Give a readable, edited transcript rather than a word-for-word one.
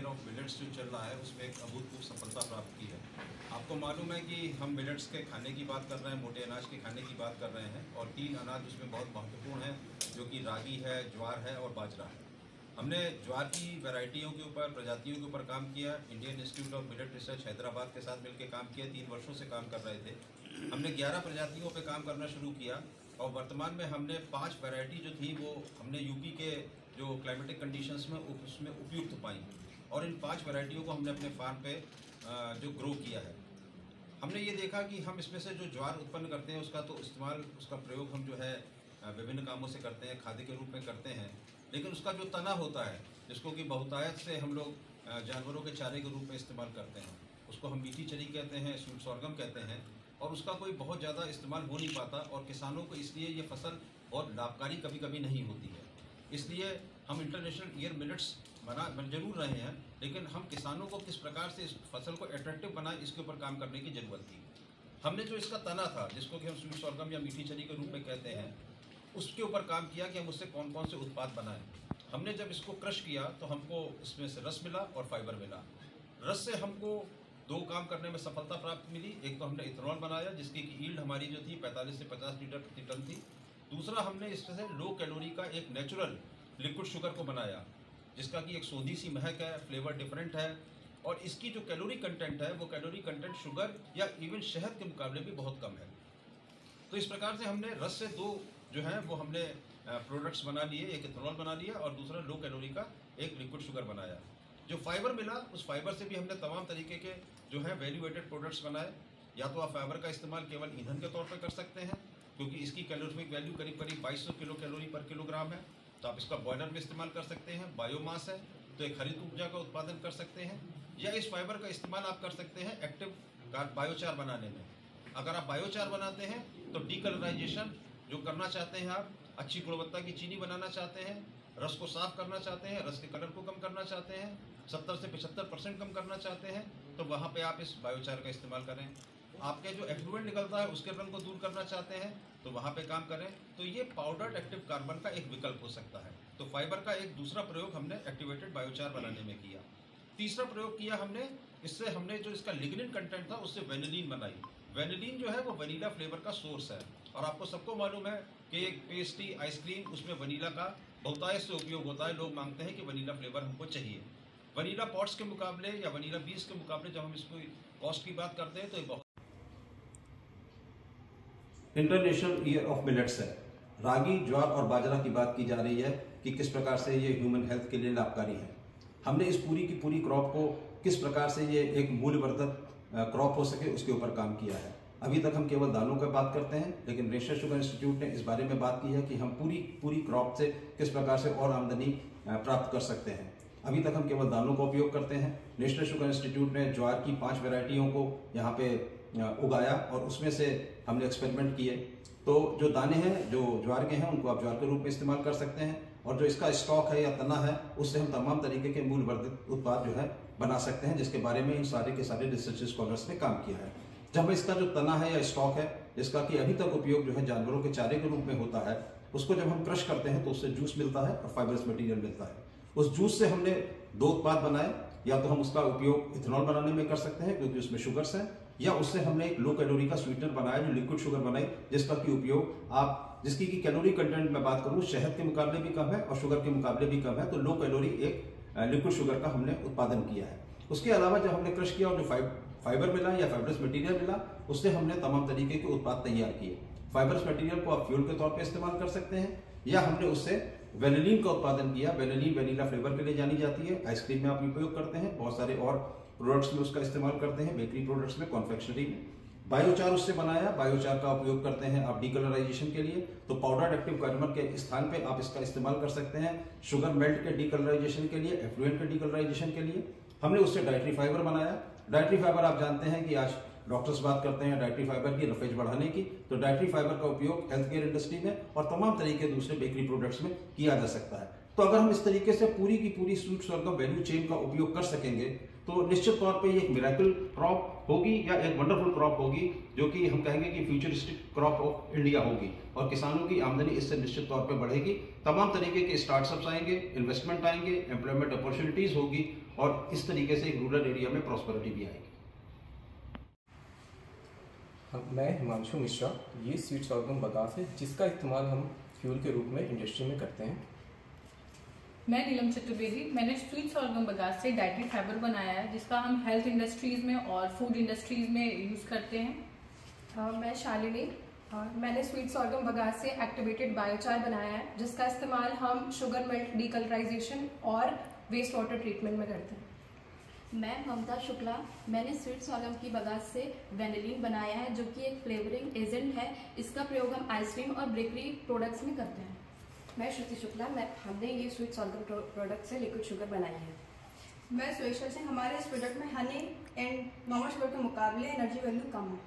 Of millets जो चल रहा है उसमें एक अभूतपूर्व सफलता प्राप्त की है। आपको मालूम है कि हम मिलेट्स के खाने की बात कर रहे हैं, मोटे अनाज के खाने की बात कर रहे हैं और 3 अनाज उसमें बहुत महत्वपूर्ण हैं, जो कि रागी है, ज्वार है और बाजरा है। हमने ज्वार की वैरायटियों के ऊपर, प्रजातियों के ऊपर काम किया। Indian institute of millet research Hyderabad के साथ मिलकर काम किया। 3 वर्षों से काम कर रहे थे। हमने 11 प्रजातियों पे काम करना शुरू किया और वर्तमान में हमने 5 वैरायटी जो थी वो हमने यूपी के जो क्लाइमेटिक कंडीशंस में उसमें उपयुक्त पाई और इन 5 वैरायटियों को हमने अपने फार्म पे जो ग्रो किया है। हमने ये देखा कि हम इसमें से जो ज्वार उत्पन्न करते हैं उसका तो इस्तेमाल, उसका प्रयोग हम जो है विभिन्न कामों से करते हैं, खाद्य के रूप में करते हैं, लेकिन उसका जो तना होता है जिसको कि बहुतायत से हम लोग जानवरों के चारे के रूप में इस्तेमाल करते हैं, उसको हम मीठी चरी कहते हैं, स्वीट सॉर्गम कहते हैं और उसका कोई बहुत ज़्यादा इस्तेमाल हो नहीं पाता और किसानों को इसलिए ये फसल बहुत लाभकारी कभी कभी नहीं होती है। इसलिए हम इंटरनेशनल ईयर मिलेट्स बना जरूर रहे हैं, लेकिन हम किसानों को किस प्रकार से इस फसल को अट्रैक्टिव बनाए इसके ऊपर काम करने की ज़रूरत थी। हमने जो इसका तना था जिसको कि हम स्वीट सॉर्गम या मीठी चरी के रूप में कहते हैं, उसके ऊपर काम किया कि हम उससे कौन कौन से उत्पाद बनाएं। हमने जब इसको क्रश किया तो हमको इसमें से रस मिला और फाइबर मिला। रस से हमको 2 काम करने में सफलता प्राप्त मिली। एक तो हमने इथेनॉल बनाया जिसकी की यील्ड हमारी जो थी 45 से 50 लीटर प्रति टन थी। दूसरा हमने इससे लो कैलोरी का एक नेचुरल लिक्विड शुगर को बनाया जिसका कि एक सोंधी सी महक है, फ्लेवर डिफरेंट है और इसकी जो कैलोरी कंटेंट है वो कैलोरी कंटेंट शुगर या इवन शहद के मुकाबले भी बहुत कम है। तो इस प्रकार से हमने रस से 2 जो हैं वो हमने प्रोडक्ट्स बना लिए, एक इथेनॉल बना लिया और दूसरा लो कैलोरी का एक लिक्विड शुगर बनाया। जो फाइबर मिला उस फाइबर से भी हमने तमाम तरीके के जो है वैल्यू एडेड प्रोडक्ट्स बनाए। या तो आप फाइबर का इस्तेमाल केवल ईंधन के तौर पर कर सकते हैं क्योंकि इसकी कैलोरीफिक वैल्यू करीब 2200 किलो कैलोरी पर किलोग्राम है, तो आप इसका बॉयलर में इस्तेमाल कर सकते हैं। बायोमास है तो एक हरित ऊर्जा का उत्पादन कर सकते हैं या इस फाइबर का इस्तेमाल आप कर सकते हैं एक्टिव बायोचार बनाने में। अगर आप बायोचार बनाते हैं तो डीकलराइजेशन जो करना चाहते हैं, आप अच्छी गुणवत्ता की चीनी बनाना चाहते हैं, रस को साफ करना चाहते हैं, रस के कलर को कम करना चाहते हैं, 70 से 75% कम करना चाहते हैं, तो वहाँ पे आप इस बायोचार का इस्तेमाल करें। आपके जो एफ्लुएंट निकलता है उसके रंग को दूर करना चाहते हैं तो वहाँ पे काम करें। तो ये पाउडर्ड एक्टिव कार्बन का एक विकल्प हो सकता है। तो फाइबर का एक दूसरा प्रयोग हमने एक्टिवेटेड बायोचार बनाने में किया। तीसरा प्रयोग किया हमने, इससे हमने जो इसका लिग्निन कंटेंट था उससे वेनिलीन बनाई। वेनिलीन जो है वो वनीला फ्लेवर का सोर्स है और आपको सबको मालूम है कि एक पेस्ट्री, आइसक्रीम, उसमें वनीला का बहुतायत से उपयोग होता है। लोग मांगते हैं कि वनीला फ्लेवर हमको चाहिए। वनीला पॉट्स के मुकाबले या वनीला बीज के मुकाबले जब हम इसको कॉस्ट की बात करते हैं तो ये बहुत इंटरनेशनल ईयर ऑफ मिलेट्स है। रागी, ज्वार और बाजरा की बात की जा रही है कि किस प्रकार से ये ह्यूमन हेल्थ के लिए लाभकारी है। हमने इस पूरी की पूरी क्रॉप को किस प्रकार से ये एक मूल्यवर्धक क्रॉप हो सके उसके ऊपर काम किया है। अभी तक हम केवल दालों की बात करते हैं, लेकिन नेशनल शुगर इंस्टीट्यूट ने इस बारे में बात की है कि हम पूरी क्रॉप से किस प्रकार से और आमदनी प्राप्त कर सकते हैं। अभी तक हम केवल दालों का उपयोग करते हैं। नेशनल शुगर इंस्टीट्यूट ने ज्वार की 5 वैरायटियों को यहाँ पे उगाया और उसमें से हमने एक्सपेरिमेंट किए। तो जो दाने हैं जो ज्वार के हैं उनको आप ज्वार के रूप में इस्तेमाल कर सकते हैं और जो इसका स्टॉक है या तना है उससे हम तमाम तरीके के मूल्यवर्धित उत्पाद जो है बना सकते हैं, जिसके बारे में इन सारे के सारे रिसर्च स्कॉलर्स ने काम किया है। जब इसका जो तना है या स्टॉक है जिसका कि अभी तक उपयोग जो है जानवरों के चारे के रूप में होता है, उसको जब हम क्रश करते हैं तो उससे जूस मिलता है और फाइबरस मटेरियल मिलता है। उस जूस से हमने 2 उत्पाद बनाए। या तो हम उसका उपयोग इथेनॉल बनाने में कर सकते हैं क्योंकि उसमें शुगर्स हैं, या उससे हमने एक लो कैलोरी का स्वीटनर बनाया जो लिक्विड शुगर बनाई जिसका की उपयोग आप जिसकी की कैलोरी कंटेंट में बात करूं शहद के मुकाबले भी कम है और शुगर के मुकाबले भी कम है। तो लो कैलोरी एक लिक्विड शुगर का हमने उत्पादन किया है। उसके अलावा जब हमने क्रश किया और जो फाइबर मिला या फाइबरस मटेरियल मिला उससे हमने तमाम तरीके के उत्पाद तैयार किए। फाइबरस मटेरियल को आप फ्यूल के तौर पर इस्तेमाल कर सकते हैं या हमने उससे वेनिलीन का उत्पादन किया। वेनिलीन वनीला फ्लेवर के लिए जानी जाती है। आइसक्रीम में आप उपयोग करते हैं, बहुत सारे और प्रोडक्ट्स में उसका इस्तेमाल करते हैं, बेकरी प्रोडक्ट्स में, कॉन्फेक्शनरी में। बायोचार उससे बनाया। बायोचार का उपयोग करते हैं आप डीकलराइजेशन के लिए। तो पाउडर्ड एक्टिव कार्बन के स्थान पे आप इसका इस्तेमाल कर सकते हैं शुगर मेल्ट के डीकलराइजेशन के लिए, एफ्लुएंट के डीकलराइजेशन के लिए। हमने उससे डाइटरी फाइबर बनाया। डाइटरी फाइबर आप जानते हैं कि आज डॉक्टर्स बात करते हैं डाइटरी फाइबर की रफेज बढ़ाने की, तो डाइटरी फाइबर का उपयोग हेल्थ केयर इंडस्ट्री में और तमाम तरीके दूसरे बेकरी प्रोडक्ट्स में किया जा सकता है। तो अगर हम इस तरीके से पूरी की पूरी स्वीट सॉर्गम वैल्यू चेन का उपयोग कर सकेंगे तो निश्चित तौर पे ये एक मिरेकल क्रॉप होगी या एक वंडरफुल क्रॉप होगी, जो कि हम कहेंगे कि फ्यूचरिस्टिक क्रॉप ऑफ इंडिया होगी और किसानों की आमदनी इससे निश्चित तौर पे बढ़ेगी। तमाम तरीके के स्टार्टअप्स आएंगे, इन्वेस्टमेंट आएंगे, एम्प्लॉयमेंट अपॉर्चुनिटीज होगी और इस तरीके से एक रूरल एरिया में प्रॉस्पेरिटी भी आएगी। मैं हिमांशु मिश्रा, ये स्वीट सॉर्गम बगास है जिसका इस्तेमाल हम फ्यूल के रूप में इंडस्ट्री में करते हैं। मैं नीलम चतुर्वेदी, मैंने स्वीट सॉर्गम बगास से डाइटरी फाइबर बनाया है जिसका हम हेल्थ इंडस्ट्रीज में और फूड इंडस्ट्रीज में यूज़ करते हैं। मैं शालिनी, मैंने स्वीट सॉर्गम बगास से एक्टिवेटेड बायोचार बनाया है जिसका इस्तेमाल हम शुगर मिल्क डीकलराइजेशन और वेस्ट वाटर ट्रीटमेंट में करते हैं। मैं ममता शुक्ला, मैंने स्वीट सॉर्गम की बगास से वेनिलीन बनाया है जो कि एक फ्लेवरिंग एजेंट है। इसका प्रयोग हम आइसक्रीम और बेकरी प्रोडक्ट्स में करते हैं। मैं श्रुति शुक्ला, हमने ये स्वीट सॉर्गम प्रोडक्ट से लिक्विड शुगर बनाई है। मैं सुरेश्वर सिंह, हमारे इस प्रोडक्ट में हनी एंड नॉर्मल शुगर के मुकाबले एनर्जी वैल्यू कम है।